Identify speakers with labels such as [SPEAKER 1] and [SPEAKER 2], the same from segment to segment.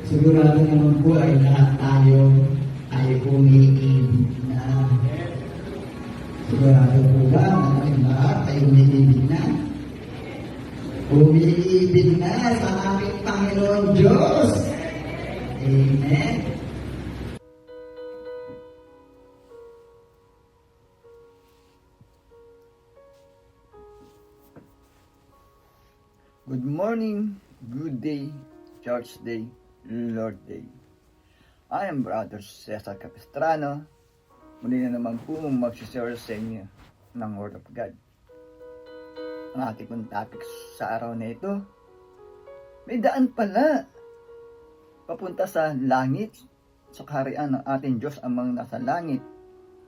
[SPEAKER 1] Sigurado naman po ay lahat tayo ay umiibig na. Sigurado po ba na kaming lahat ay umiibig na? Umiibig na sa aming Panginoon Diyos. Amen.
[SPEAKER 2] Good morning, good day, church day, Lord day. I am Brother Cesar Capistrano. Muli na naman po mag-share sa inyo ng Word of God. Ang ating pong topic sa araw na ito, may daan pala papunta sa langit, sa kaharian ng ating Diyos amang nasa langit.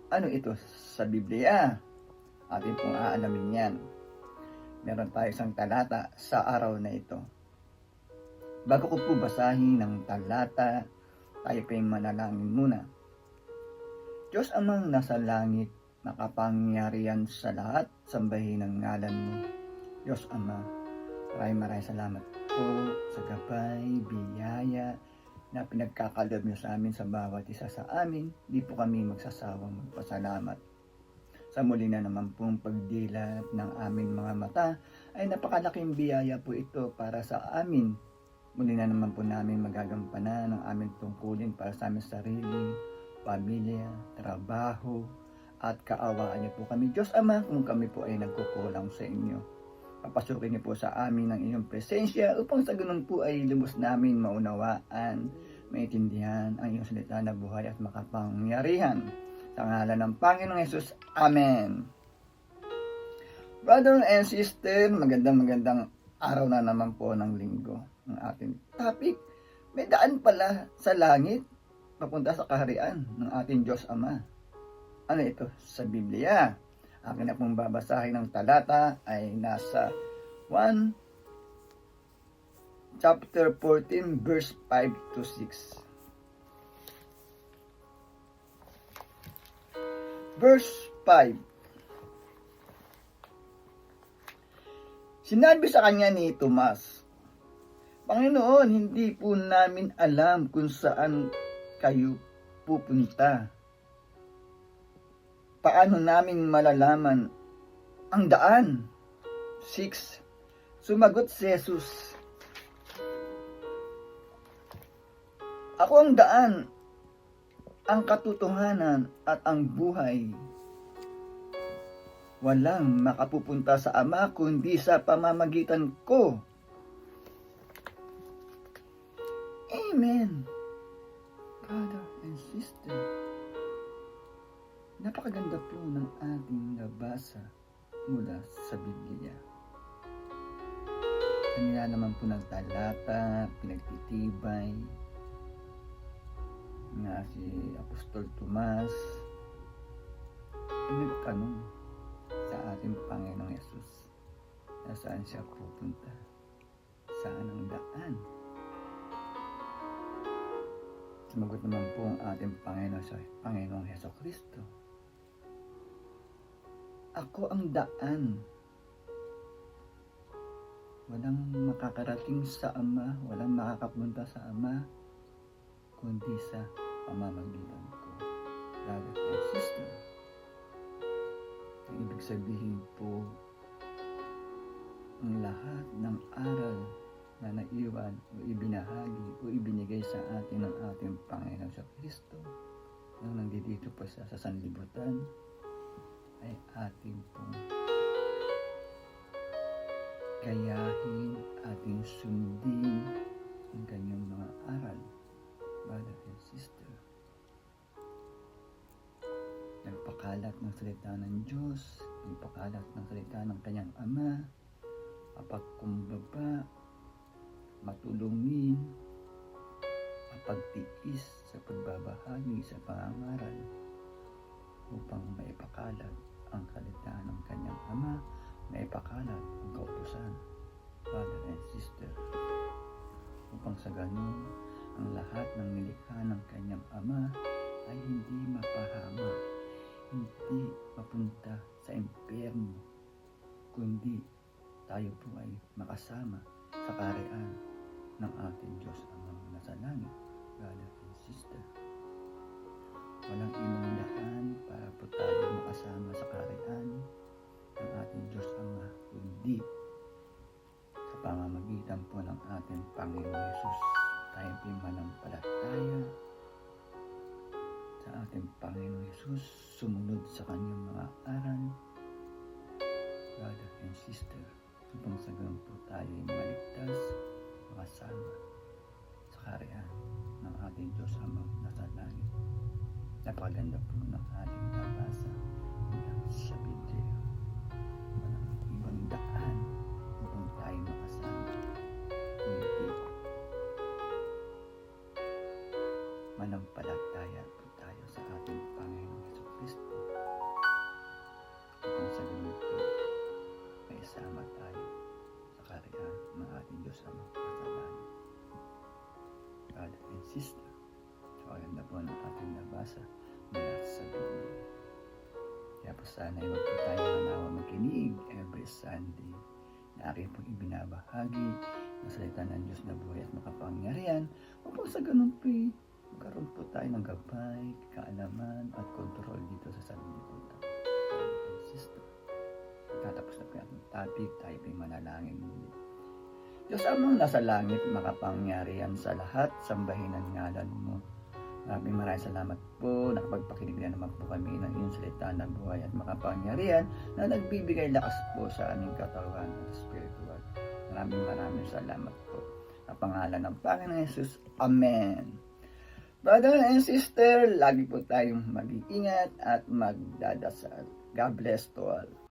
[SPEAKER 2] Ano ito sa Biblia? Ating pong aalamin yan. Meron tayo isang talata sa araw na ito. Bago ko po basahin ng talata, tayo pa yung manalangin muna. Diyos amang nasa langit, makapangyarihan sa lahat, sambahin ang ngalan mo. Diyos Ama, maraming salamat po sa gabay, biyaya, na pinagkakalob niyo sa amin sa bawat isa sa amin. Di po kami magsasawang magpasalamat. Sa muli na naman pong pagdilat ng aming mga mata ay napakalaking biyaya po ito para sa amin. Muli na naman po namin magagampanan ang aming tungkulin para sa aming sarili, pamilya, trabaho, at kaawaan niyo po kami. Diyos Ama, kung kami po ay nagkukulang sa inyo, papasukin niyo po sa amin ang inyong presensya upang sa ganun po ay lubos namin maunawaan, maintindihan ang iyong salita na buhay at makapangyarihan. Sa ngalan ng Panginoong Hesus. Amen. Brother and sister, magandang araw na naman po ng linggo. Ang ating topic, may daan pala sa langit papunta sa kaharian ng ating Diyos Ama. Ano ito sa Biblia? Akin na pong babasahin ng talata ay nasa 1 chapter 14 verse 5 to 6. Verse 5. Sinabi sa kanya ni Tomas, Panginoon, hindi po namin alam kung saan kayo pupunta. Paano namin malalaman ang daan? 6. Sumagot si Jesus, Ako ang daan, ang katotohanan at ang buhay. Walang makapupunta sa Ama kundi sa pamamagitan ko. Amen. Brother and sister, napakaganda po ng ating nabasa mula sa Biblia. Kanina naman po ng talata, pinagtitibay na si Apostol Tomas ay nagtanong sa ating Panginoong Yesus na saan siya pupunta, saan ang daan. Sumagot naman po ang ating Panginoong Hesus Kristo, Ako ang daan. Walang makakarating sa Ama, walang makakapunta sa Ama kundi sa pamamagitan ko. Brother and sister, ang ibig sabihin po, ang lahat ng aral na naiwan o ibinahagi o ibinigay sa atin ng ating Panginoon sa Kristo nang nandito pa sa sanlibutan ay ating pong gayahin, ating sundin ang kanyang mga aral. Brother and sister, nagpakalat ng salita ng Diyos, nagpakalat ng salita ng kanyang Ama, mapagkumbaba, matulungin, mapagtiis sa pagbabahagi sa pangangaral upang maipakalat ang salita ng kanyang Ama, maipakalat ang kautusan, brother and sister, upang sa ganun ang lahat ng nilikha ng kanyang Ama ay hindi mapahamak, hindi mapunta sa impyerno, kundi tayo po ay makasama sa kaharian ng ating Diyos Amang nasa langit, brother and sister. Walang ibang daan para po tayo makasama sa kaharian ng ating Diyos Ama, kundi sa pamamagitan po ng ating Panginoon Yesus. Tayo po'y manampalataya sa ating Panginoon Yesus, sumunod sa kanyang mga aral, brother and sister, upang sa ganun po tayo ay maligtas, makasama sa kaharian ng ating Diyos Amang nasa langit. Napakaganda po ng ating nabasa mula sa Biblia. Walang ibang daan upang tayo makasama, kundi manampalataya po tayo sa ating Panginoong Jesucristo, upang sa ganun po may isama tayo sa kaharian ng ating Diyos Amang nasa langit. Brother and sister, maganda po ng ating nabasa mula sa Biblia. Kaya po sana ay wag po tayo manawa makinig every Sunday na aking pong ibinabahagi ng salita ng Diyos na buhay at makapangyarihan, upang sa ganun po magkaroon po tayo ng gabay, kaalaman at kontrol dito sa sarili po tayo. Brother and sister, tatapos na po yung ating topic, tayo po'y manalangin muli. Diyos Amang nasa langit, makapangyarihan sa lahat, sambahin ang ngalan mo. Maraming salamat po, nakapagpakinig na naman po kami ng iyong salita na buhay at makapangyarihan na nagbibigay lakas po sa aming katawan at spiritual. Maraming salamat po. Sa pangalan ng Panginoon Jesus, Amen. Brother and sister, lagi po tayong mag-iingat at magdadasal. God bless to all.